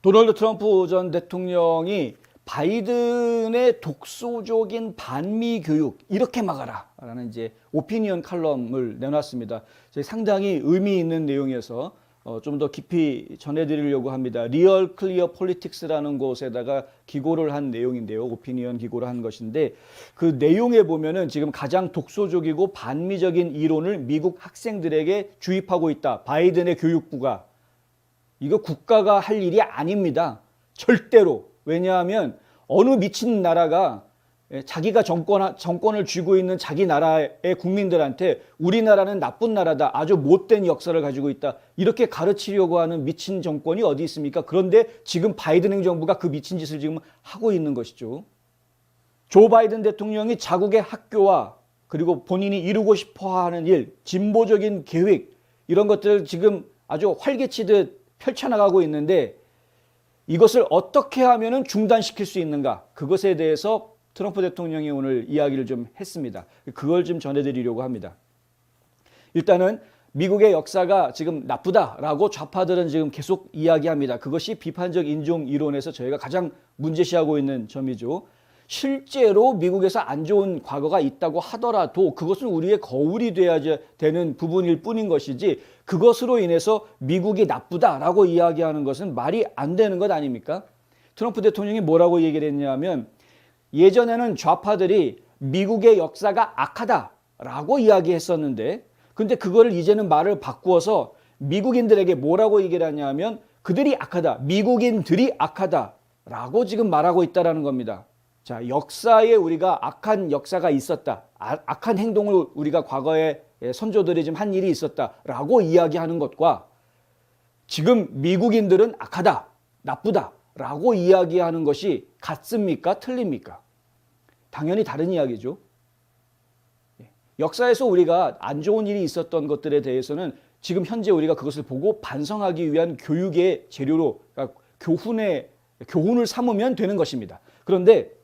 도널드 트럼프 전 대통령이 바이든의 독소적인 반미 교육 이렇게 막아라 라는 이제 오피니언 칼럼을 내놨습니다. 상당히 의미 있는 내용이어서 좀 더 깊이 전해드리려고 합니다. 리얼 클리어 폴리틱스라는 곳에다가 기고를 한 내용인데요. 오피니언 기고를 한 것인데 그 내용에 보면은 지금 가장 독소적이고 반미적인 이론을 미국 학생들에게 주입하고 있다. 바이든의 교육부가. 이거 국가가 할 일이 아닙니다. 절대로. 왜냐하면 어느 미친 나라가 자기가 정권을 쥐고 있는 자기 나라의 국민들한테 우리나라는 나쁜 나라다. 아주 못된 역사를 가지고 있다. 이렇게 가르치려고 하는 미친 정권이 어디 있습니까? 그런데 지금 바이든 행정부가 그 미친 짓을 지금 하고 있는 것이죠. 조 바이든 대통령이 자국의 학교와 그리고 본인이 이루고 싶어 하는 일, 진보적인 계획 이런 것들을 지금 아주 활개치듯 펼쳐나가고 있는데 이것을 어떻게 하면 중단시킬 수 있는가? 그것에 대해서 트럼프 대통령이 오늘 이야기를 좀 했습니다. 그걸 좀 전해드리려고 합니다. 일단은 미국의 역사가 지금 나쁘다라고 좌파들은 지금 계속 이야기합니다. 그것이 비판적 인종 이론에서 저희가 가장 문제시하고 있는 점이죠. 실제로 미국에서 안 좋은 과거가 있다고 하더라도 그것은 우리의 거울이 돼야 되는 부분일 뿐인 것이지 그것으로 인해서 미국이 나쁘다라고 이야기하는 것은 말이 안 되는 것 아닙니까? 트럼프 대통령이 뭐라고 얘기를 했냐면 예전에는 좌파들이 미국의 역사가 악하다라고 이야기했었는데 근데 그거를 이제는 말을 바꾸어서 미국인들에게 뭐라고 얘기를 하냐면 그들이 악하다, 미국인들이 악하다라고 지금 말하고 있다는 겁니다. 자, 역사에 우리가 악한 역사가 있었다. 악한 행동을 우리가 과거에 선조들이 좀 한 일이 있었다라고 이야기하는 것과 지금 미국인들은 악하다, 나쁘다라고 이야기하는 것이 같습니까? 틀립니까? 당연히 다른 이야기죠. 역사에서 우리가 안 좋은 일이 있었던 것들에 대해서는 지금 현재 우리가 그것을 보고 반성하기 위한 교육의 재료로 그러니까 교훈을 삼으면 되는 것입니다. 그런데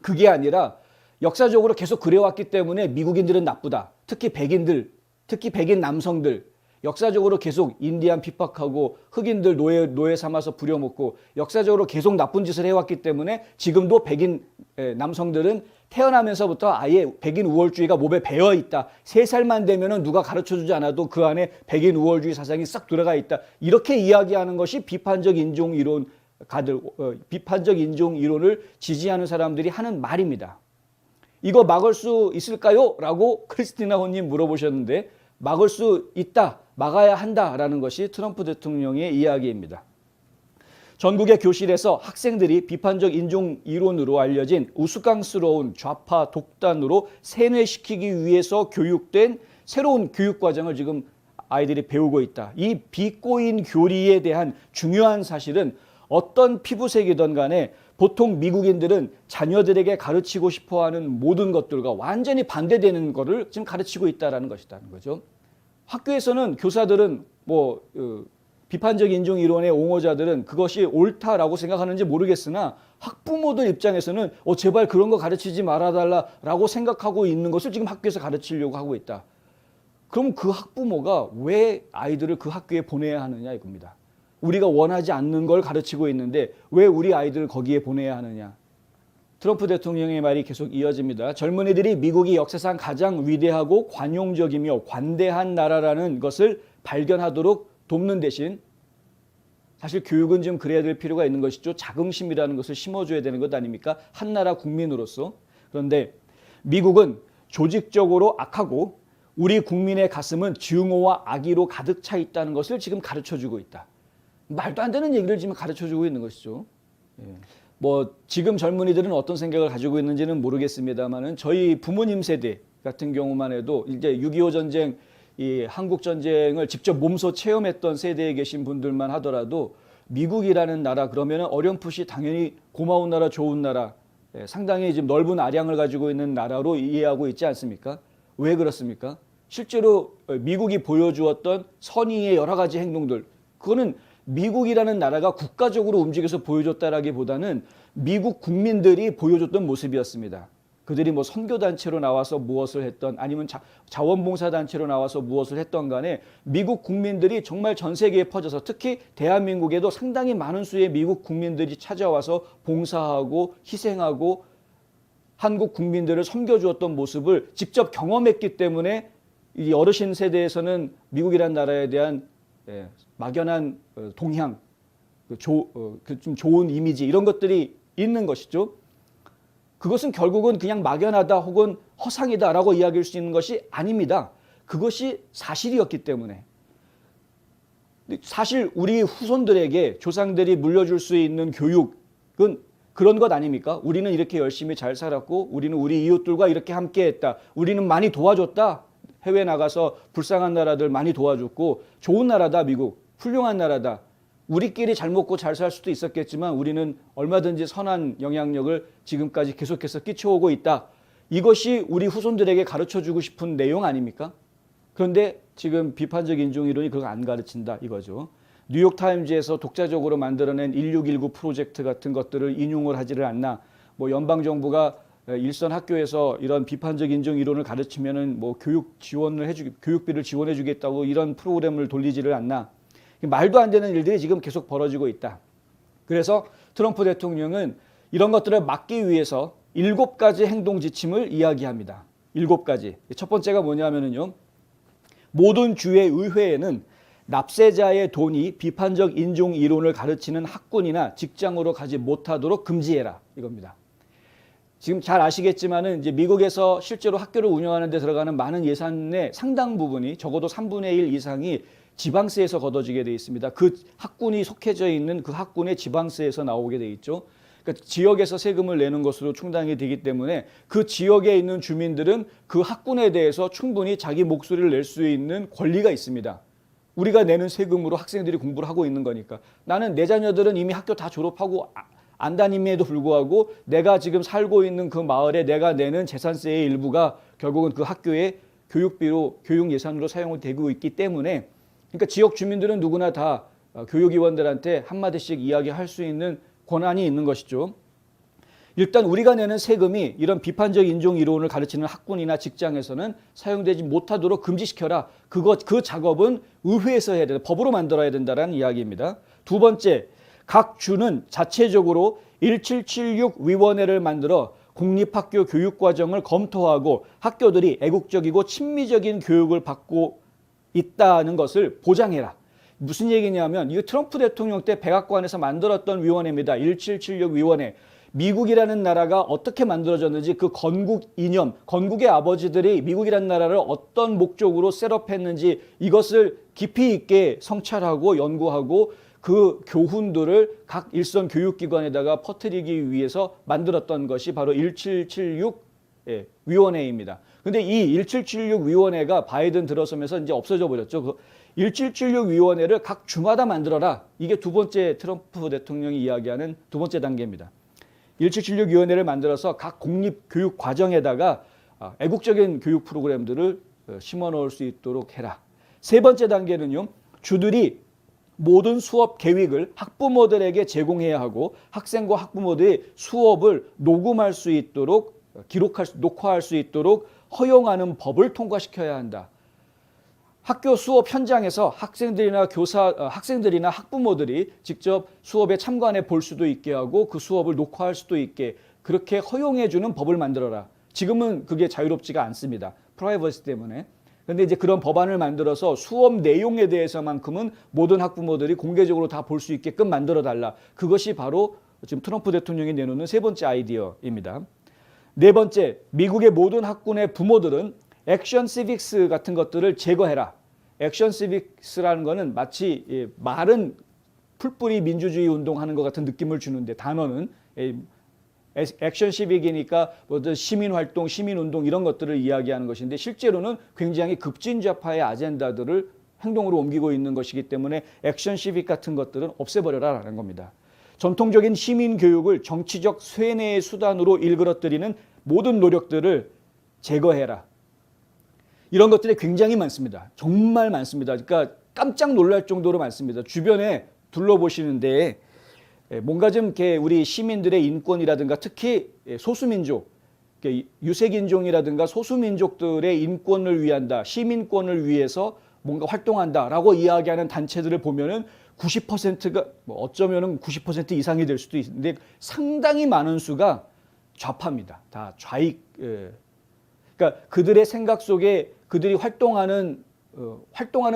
그게 아니라 역사적으로 계속 그래왔기 때문에 미국인들은 나쁘다. 특히 백인들, 특히 백인 남성들 역사적으로 계속 인디안 핍박하고 흑인들 노예 삼아서 부려먹고 역사적으로 계속 나쁜 짓을 해왔기 때문에 지금도 백인 남성들은 태어나면서부터 아예 백인 우월주의가 몸에 배어 있다. 3살만 되면은 누가 가르쳐주지 않아도 그 안에 백인 우월주의 사상이 싹 들어가 있다. 이렇게 이야기하는 것이 비판적 인종 이론 비판적 인종 이론을 지지하는 사람들이 하는 말입니다. 이거 막을 수 있을까요? 라고 크리스티나 호님 물어보셨는데 막을 수 있다, 막아야 한다라는 것이 트럼프 대통령의 이야기입니다. 전국의 교실에서 학생들이 비판적 인종 이론으로 알려진 우스꽝스러운 좌파 독단으로 세뇌시키기 위해서 교육된 새로운 교육과정을 지금 아이들이 배우고 있다. 이 비꼬인 교리에 대한 중요한 사실은 어떤 피부색이든 간에 보통 미국인들은 자녀들에게 가르치고 싶어하는 모든 것들과 완전히 반대되는 것을 지금 가르치고 있다는 것이라는 거죠. 학교에서는 교사들은 비판적 인종 이론의 옹호자들은 그것이 옳다라고 생각하는지 모르겠으나 학부모들 입장에서는 제발 그런 거 가르치지 말아달라라고 생각하고 있는 것을 지금 학교에서 가르치려고 하고 있다. 그럼 그 학부모가 왜 아이들을 그 학교에 보내야 하느냐 이겁니다. 우리가 원하지 않는 걸 가르치고 있는데 왜 우리 아이들을 거기에 보내야 하느냐. 트럼프 대통령의 말이 계속 이어집니다. 젊은이들이 미국이 역사상 가장 위대하고 관용적이며 관대한 나라라는 것을 발견하도록 돕는 대신 사실 교육은 좀 그래야 될 필요가 있는 것이죠. 자긍심이라는 것을 심어줘야 되는 것 아닙니까? 한 나라 국민으로서. 그런데 미국은 조직적으로 악하고 우리 국민의 가슴은 증오와 악의로 가득 차 있다는 것을 지금 가르쳐주고 있다. 말도 안 되는 얘기를 지금 가르쳐주고 있는 것이죠. 지금 젊은이들은 어떤 생각을 가지고 있는지는 모르겠습니다만은 저희 부모님 세대 같은 경우만 해도 이제 6.25 전쟁, 이 한국 전쟁을 직접 몸소 체험했던 세대에 계신 분들만 하더라도 미국이라는 나라 그러면 어렴풋이 당연히 고마운 나라, 좋은 나라, 상당히 지금 넓은 아량을 가지고 있는 나라로 이해하고 있지 않습니까? 왜 그렇습니까? 실제로 미국이 보여주었던 선의의 여러 가지 행동들, 그거는 미국이라는 나라가 국가적으로 움직여서 보여줬다라기보다는 미국 국민들이 보여줬던 모습이었습니다. 그들이 뭐 선교단체로 나와서 무엇을 했던 아니면 자원봉사단체로 나와서 무엇을 했던 간에 미국 국민들이 정말 전 세계에 퍼져서 특히 대한민국에도 상당히 많은 수의 미국 국민들이 찾아와서 봉사하고 희생하고 한국 국민들을 섬겨주었던 모습을 직접 경험했기 때문에 이 어르신 세대에서는 미국이라는 나라에 대한 막연한 동향, 좀 좋은 이미지 이런 것들이 있는 것이죠. 그것은 결국은 그냥 막연하다 혹은 허상이다라고 이야기할 수 있는 것이 아닙니다. 그것이 사실이었기 때문에. 사실 우리 후손들에게 조상들이 물려줄 수 있는 교육은 그런 것 아닙니까? 우리는 이렇게 열심히 잘 살았고 우리는 우리 이웃들과 이렇게 함께했다. 우리는 많이 도와줬다. 해외 나가서 불쌍한 나라들 많이 도와줬고 좋은 나라다 미국. 훌륭한 나라다. 우리끼리 잘 먹고 잘 살 수도 있었겠지만 우리는 얼마든지 선한 영향력을 지금까지 계속해서 끼쳐오고 있다. 이것이 우리 후손들에게 가르쳐주고 싶은 내용 아닙니까? 그런데 지금 비판적 인종이론이 그걸 안 가르친다 이거죠. 뉴욕타임즈에서 독자적으로 만들어낸 1619 프로젝트 같은 것들을 인용을 하지를 않나. 뭐 연방정부가 일선 학교에서 이런 비판적 인종 이론을 가르치면은 뭐 교육비를 지원해 주겠다고 이런 프로그램을 돌리지를 않나. 말도 안 되는 일들이 지금 계속 벌어지고 있다. 그래서 트럼프 대통령은 이런 것들을 막기 위해서 7가지 행동 지침을 이야기합니다. 7가지. 첫 번째가 뭐냐면요. 모든 주의 의회에는 납세자의 돈이 비판적 인종 이론을 가르치는 학군이나 직장으로 가지 못하도록 금지해라. 이겁니다. 지금 잘 아시겠지만은 이제 미국에서 실제로 학교를 운영하는 데 들어가는 많은 예산의 상당 부분이 적어도 3분의 1 이상이 지방세에서 걷어지게 돼 있습니다. 그 학군이 속해져 있는 그 학군의 지방세에서 나오게 돼 있죠. 그러니까 지역에서 세금을 내는 것으로 충당이 되기 때문에 그 지역에 있는 주민들은 그 학군에 대해서 충분히 자기 목소리를 낼 수 있는 권리가 있습니다. 우리가 내는 세금으로 학생들이 공부를 하고 있는 거니까. 나는 내 자녀들은 이미 학교 다 졸업하고 안 다님에도 불구하고 내가 지금 살고 있는 그 마을에 내가 내는 재산세의 일부가 결국은 그 학교의 교육비로 교육 예산으로 사용이 되고 있기 때문에 그러니까 지역 주민들은 누구나 다 교육위원들한테 한마디씩 이야기할 수 있는 권한이 있는 것이죠. 일단 우리가 내는 세금이 이런 비판적 인종 이론을 가르치는 학군이나 직장에서는 사용되지 못하도록 금지시켜라. 그 작업은 의회에서 해야 된다. 법으로 만들어야 된다는 이야기입니다. 두 번째, 각 주는 자체적으로 1776 위원회를 만들어 공립학교 교육과정을 검토하고 학교들이 애국적이고 친미적인 교육을 받고 있다는 것을 보장해라. 무슨 얘기냐면 이거 트럼프 대통령 때 백악관에서 만들었던 위원회입니다. 1776 위원회. 미국이라는 나라가 어떻게 만들어졌는지 그 건국 이념, 건국의 아버지들이 미국이라는 나라를 어떤 목적으로 셋업했는지 이것을 깊이 있게 성찰하고 연구하고 그 교훈들을 각 일선 교육기관에다가 퍼뜨리기 위해서 만들었던 것이 바로 1776 위원회입니다. 근데 이 1776 위원회가 바이든 들어서면서 이제 없어져 버렸죠. 그 1776 위원회를 각 주마다 만들어라. 이게 두 번째 트럼프 대통령이 이야기하는 두 번째 단계입니다. 1776 위원회를 만들어서 각 공립 교육 과정에다가 애국적인 교육 프로그램들을 심어 넣을 수 있도록 해라. 세 번째 단계는요. 주들이 모든 수업 계획을 학부모들에게 제공해야 하고 학생과 학부모들이 수업을 녹음할 수 있도록 녹화할 수 있도록 허용하는 법을 통과시켜야 한다. 학교 수업 현장에서 학생들이나 학부모들이 직접 수업에 참관해 볼 수도 있게 하고 그 수업을 녹화할 수도 있게 그렇게 허용해 주는 법을 만들어라. 지금은 그게 자유롭지가 않습니다. 프라이버시 때문에. 그런데 이제 그런 법안을 만들어서 수업 내용에 대해서만큼은 모든 학부모들이 공개적으로 다 볼 수 있게끔 만들어 달라. 그것이 바로 지금 트럼프 대통령이 내놓는 세 번째 아이디어입니다. 네 번째, 미국의 모든 학군의 부모들은 액션 시빅스 같은 것들을 제거해라. 액션 시빅스라는 거는 마치 말은 풀뿌리 민주주의 운동하는 것 같은 느낌을 주는데 단어는 액션 시빅이니까 뭐 시민활동, 시민운동 이런 것들을 이야기하는 것인데 실제로는 굉장히 급진좌파의 아젠다들을 행동으로 옮기고 있는 것이기 때문에 액션 시빅 같은 것들은 없애버려라라는 겁니다. 전통적인 시민교육을 정치적 쇠뇌의 수단으로 일그러뜨리는 모든 노력들을 제거해라. 이런 것들이 굉장히 많습니다. 정말 많습니다. 그러니까 깜짝 놀랄 정도로 많습니다. 주변에 둘러보시는데 뭔가 좀 이렇게 우리 시민들의 인권이라든가 특히 소수민족 유색인종이라든가 소수민족들의 인권을 위한다, 시민권을 위해서 뭔가 활동한다라고 이야기하는 단체들을 보면은 90%가 뭐 어쩌면은 90% 이상이 될 수도 있는데 상당히 많은 수가 좌파입니다. 다 좌익. 그러니까 그들의 생각 속에 그들이 활동하는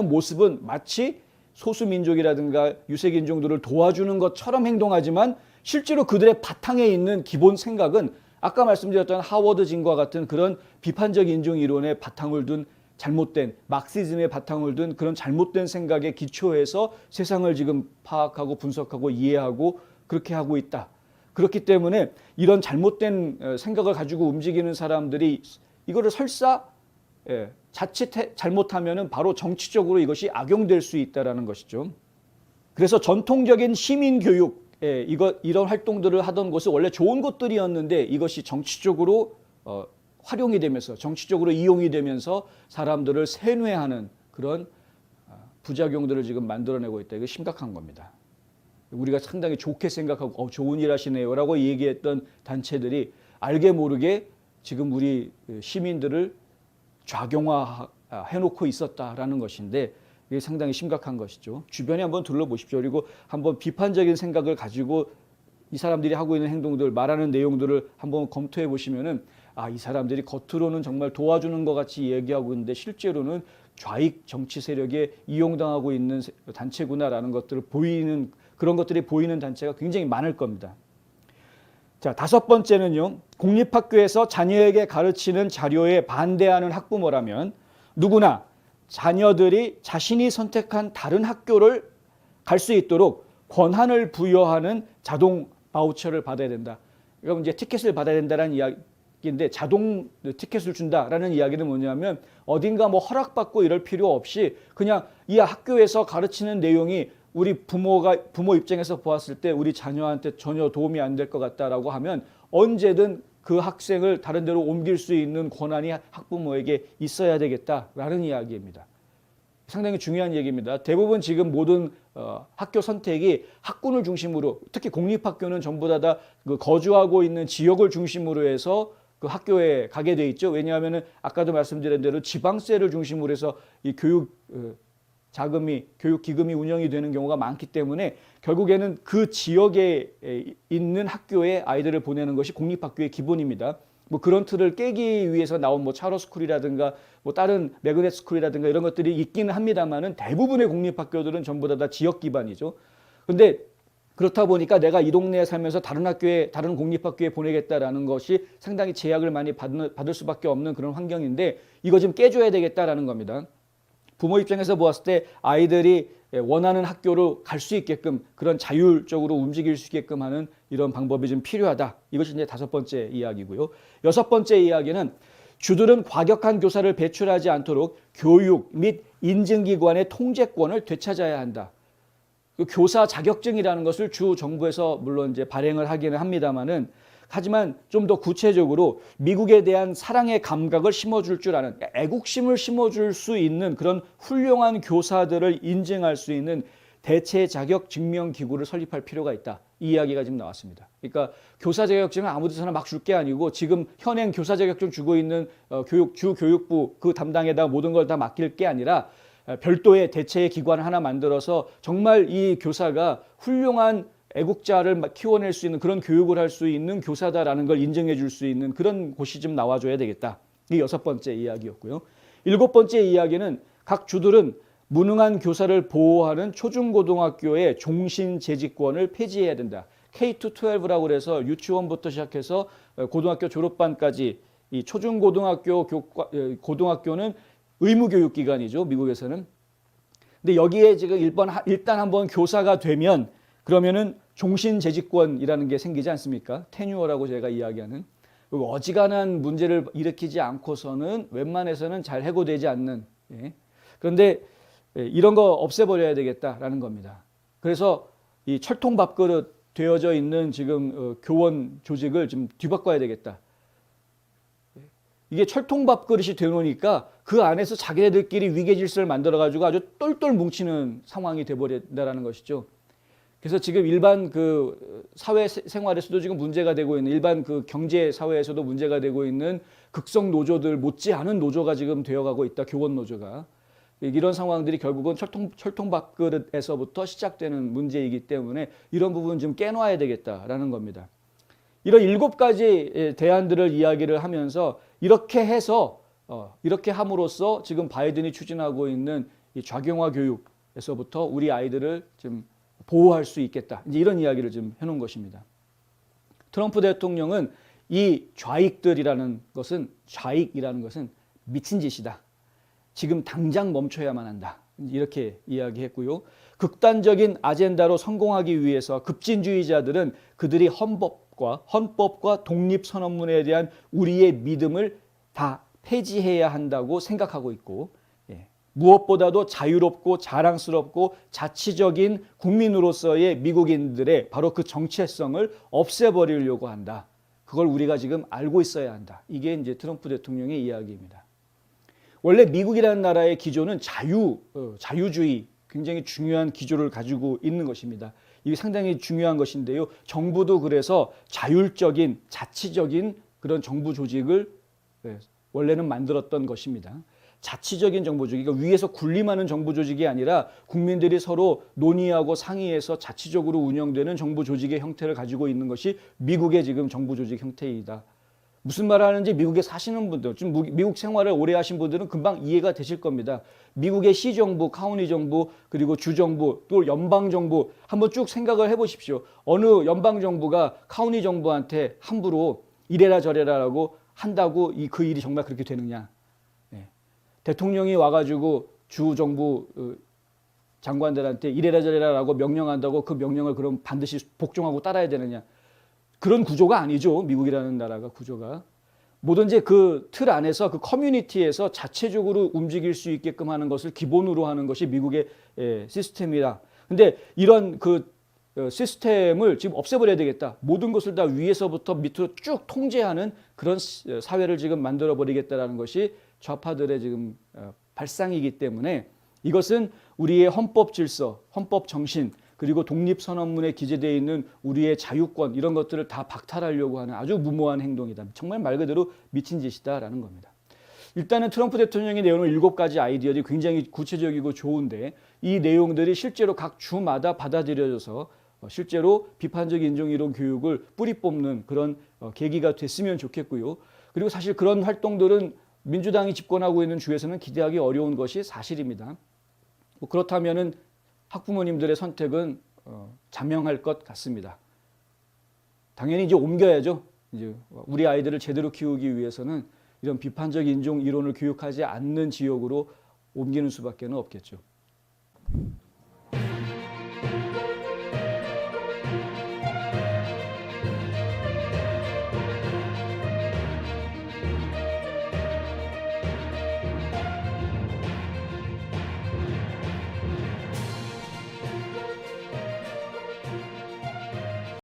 모습은 마치 소수민족이라든가 유색인종들을 도와주는 것처럼 행동하지만 실제로 그들의 바탕에 있는 기본 생각은 아까 말씀드렸던 하워드 진과 같은 그런 비판적 인종 이론의 바탕을 둔 잘못된 막시즘의 바탕을 둔 그런 잘못된 생각에 기초해서 세상을 지금 파악하고 분석하고 이해하고 그렇게 하고 있다. 그렇기 때문에 이런 잘못된 생각을 가지고 움직이는 사람들이 이거를 설사 자칫 잘못하면은 바로 정치적으로 이것이 악용될 수 있다라는 것이죠. 그래서 전통적인 시민 교육 이런 활동들을 하던 것은 원래 좋은 것들이었는데 이것이 정치적으로 활용이 되면서 정치적으로 이용이 되면서 사람들을 세뇌하는 그런 부작용들을 지금 만들어내고 있다. 이거 심각한 겁니다. 우리가 상당히 좋게 생각하고 좋은 일 하시네요라고 얘기했던 단체들이 알게 모르게 지금 우리 시민들을 좌경화해놓고 있었다라는 것인데 이게 상당히 심각한 것이죠. 주변에 한번 둘러보십시오. 그리고 한번 비판적인 생각을 가지고 이 사람들이 하고 있는 행동들, 말하는 내용들을 한번 검토해 보시면은 이 사람들이 겉으로는 정말 도와주는 것 같이 얘기하고 있는데 실제로는 좌익 정치 세력에 이용당하고 있는 단체구나라는 것들을 보이는 그런 것들이 보이는 단체가 굉장히 많을 겁니다. 자, 다섯 번째는요. 공립학교에서 자녀에게 가르치는 자료에 반대하는 학부모라면 누구나 자녀들이 자신이 선택한 다른 학교를 갈 수 있도록 권한을 부여하는 자동 바우처를 받아야 된다. 이거 이제 티켓을 받아야 된다는 이야기인데 자동 티켓을 준다라는 이야기는 뭐냐면 어딘가 뭐 허락받고 이럴 필요 없이 그냥 이 학교에서 가르치는 내용이 우리 부모 입장에서 보았을 때 우리 자녀한테 전혀 도움이 안 될 것 같다라고 하면 언제든 그 학생을 다른 데로 옮길 수 있는 권한이 학부모에게 있어야 되겠다라는 이야기입니다. 상당히 중요한 얘기입니다. 대부분 지금 모든 학교 선택이 학군을 중심으로 특히 공립학교는 전부 다 그 거주하고 있는 지역을 중심으로 해서 그 학교에 가게 돼 있죠. 왜냐하면 아까도 말씀드린 대로 지방세를 중심으로 해서 이 교육 기금이 운영이 되는 경우가 많기 때문에 결국에는 그 지역에 있는 학교에 아이들을 보내는 것이 공립학교의 기본입니다. 뭐 그런 틀을 깨기 위해서 나온 뭐 차러 스쿨이라든가 뭐 다른 매그넷 스쿨이라든가 이런 것들이 있기는 합니다만은 대부분의 공립학교들은 전부 다 지역 기반이죠. 근데 그렇다 보니까 내가 이 동네에 살면서 다른 공립학교에 보내겠다라는 것이 상당히 제약을 많이 받을 수밖에 없는 그런 환경인데 이거 좀 깨줘야 되겠다라는 겁니다. 부모 입장에서 보았을 때 아이들이 원하는 학교로 갈 수 있게끔 그런 자율적으로 움직일 수 있게끔 하는 이런 방법이 좀 필요하다. 이것이 이제 다섯 번째 이야기고요. 여섯 번째 이야기는 주들은 과격한 교사를 배출하지 않도록 교육 및 인증기관의 통제권을 되찾아야 한다. 그 교사 자격증이라는 것을 주 정부에서 물론 이제 발행을 하기는 합니다만은 하지만 좀 더 구체적으로 미국에 대한 사랑의 감각을 심어줄 줄 아는 애국심을 심어줄 수 있는 그런 훌륭한 교사들을 인증할 수 있는 대체 자격 증명 기구를 설립할 필요가 있다. 이 이야기가 지금 나왔습니다. 그러니까 교사 자격증은 아무 데서나 막 줄 게 아니고 지금 현행 교사 자격증 주고 있는 주 교육부 그 담당에다 모든 걸 다 맡길 게 아니라 별도의 대체 기관을 하나 만들어서 정말 이 교사가 훌륭한 애국자를 키워낼 수 있는 그런 교육을 할 수 있는 교사다라는 걸 인정해 줄 수 있는 그런 곳이 좀 나와줘야 되겠다. 이게 여섯 번째 이야기였고요. 일곱 번째 이야기는 각 주들은 무능한 교사를 보호하는 초중고등학교의 종신재직권을 폐지해야 된다. K-12라고 그래서 유치원부터 시작해서 고등학교 졸업반까지 이 고등학교는 의무교육기관이죠. 미국에서는. 근데 여기에 지금 일단 한번 교사가 되면 그러면은 종신재직권이라는 게 생기지 않습니까? 테뉴어라고 제가 이야기하는. 어지간한 문제를 일으키지 않고서는 웬만해서는 잘 해고되지 않는. 그런데 이런 거 없애버려야 되겠다라는 겁니다. 그래서 이 철통밥그릇 되어져 있는 지금 교원 조직을 좀 뒤바꿔야 되겠다. 이게 철통밥그릇이 되놓으니까 그 안에서 자기네들끼리 위계질서를 만들어가지고 아주 똘똘 뭉치는 상황이 돼버린다는 것이죠. 그래서 지금 일반 그 사회 생활에서도 지금 문제가 되고 있는 일반 그 경제 사회에서도 문제가 되고 있는 극성 노조들 못지않은 노조가 지금 되어가고 있다. 교원 노조가. 이런 상황들이 결국은 철통 밥그릇에서부터 시작되는 문제이기 때문에 이런 부분 좀 깨놔야 되겠다라는 겁니다. 이런 7가지 대안들을 이야기를 하면서 이렇게 해서 이렇게 함으로써 지금 바이든이 추진하고 있는 이 좌경화 교육에서부터 우리 아이들을 좀 보호할 수 있겠다. 이제 이런 이야기를 좀 해놓은 것입니다. 트럼프 대통령은 이 좌익이라는 것은 미친 짓이다. 지금 당장 멈춰야만 한다. 이렇게 이야기했고요. 극단적인 아젠다로 성공하기 위해서 급진주의자들은 그들이 헌법과 독립선언문에 대한 우리의 믿음을 다 폐지해야 한다고 생각하고 있고, 무엇보다도 자유롭고 자랑스럽고 자치적인 국민으로서의 미국인들의 바로 그 정체성을 없애버리려고 한다. 그걸 우리가 지금 알고 있어야 한다. 이게 이제 트럼프 대통령의 이야기입니다. 원래 미국이라는 나라의 기조는 자유주의, 굉장히 중요한 기조를 가지고 있는 것입니다. 이게 상당히 중요한 것인데요. 정부도 그래서 자율적인, 자치적인 그런 정부 조직을 원래는 만들었던 것입니다. 자치적인 정부 조직, 그러니까 위에서 군림하는 정부 조직이 아니라 국민들이 서로 논의하고 상의해서 자치적으로 운영되는 정부 조직의 형태를 가지고 있는 것이 미국의 지금 정부 조직 형태이다. 무슨 말 하는지 미국에 사시는 분들, 좀 미국 생활을 오래 하신 분들은 금방 이해가 되실 겁니다. 미국의 시정부, 카운티 정부, 그리고 주정부, 또 연방정부 한번 쭉 생각을 해보십시오. 어느 연방정부가 카운티 정부한테 함부로 이래라 저래라라고 한다고 그 일이 정말 그렇게 되느냐. 대통령이 와가지고 주정부 장관들한테 이래라 저래라라고 명령한다고 그 명령을 그럼 반드시 복종하고 따라야 되느냐. 그런 구조가 아니죠. 미국이라는 나라가 구조가. 뭐든지 그 틀 안에서 그 커뮤니티에서 자체적으로 움직일 수 있게끔 하는 것을 기본으로 하는 것이 미국의 시스템이다. 근데 이런 그 시스템을 지금 없애버려야 되겠다. 모든 것을 다 위에서부터 밑으로 쭉 통제하는 그런 사회를 지금 만들어버리겠다라는 것이 좌파들의 지금 발상이기 때문에 이것은 우리의 헌법 질서, 헌법 정신, 그리고 독립선언문에 기재되어 있는 우리의 자유권 이런 것들을 다 박탈하려고 하는 아주 무모한 행동이다. 정말 말 그대로 미친 짓이다라는 겁니다. 일단은 트럼프 대통령이 내놓은 7가지 아이디어들이 굉장히 구체적이고 좋은데 이 내용들이 실제로 각 주마다 받아들여져서 실제로 비판적 인종이론 교육을 뿌리 뽑는 그런 계기가 됐으면 좋겠고요. 그리고 사실 그런 활동들은 민주당이 집권하고 있는 주에서는 기대하기 어려운 것이 사실입니다. 그렇다면은 학부모님들의 선택은 자명할 것 같습니다. 당연히 이제 옮겨야죠. 이제 우리 아이들을 제대로 키우기 위해서는 이런 비판적 인종 이론을 교육하지 않는 지역으로 옮기는 수밖에 없겠죠.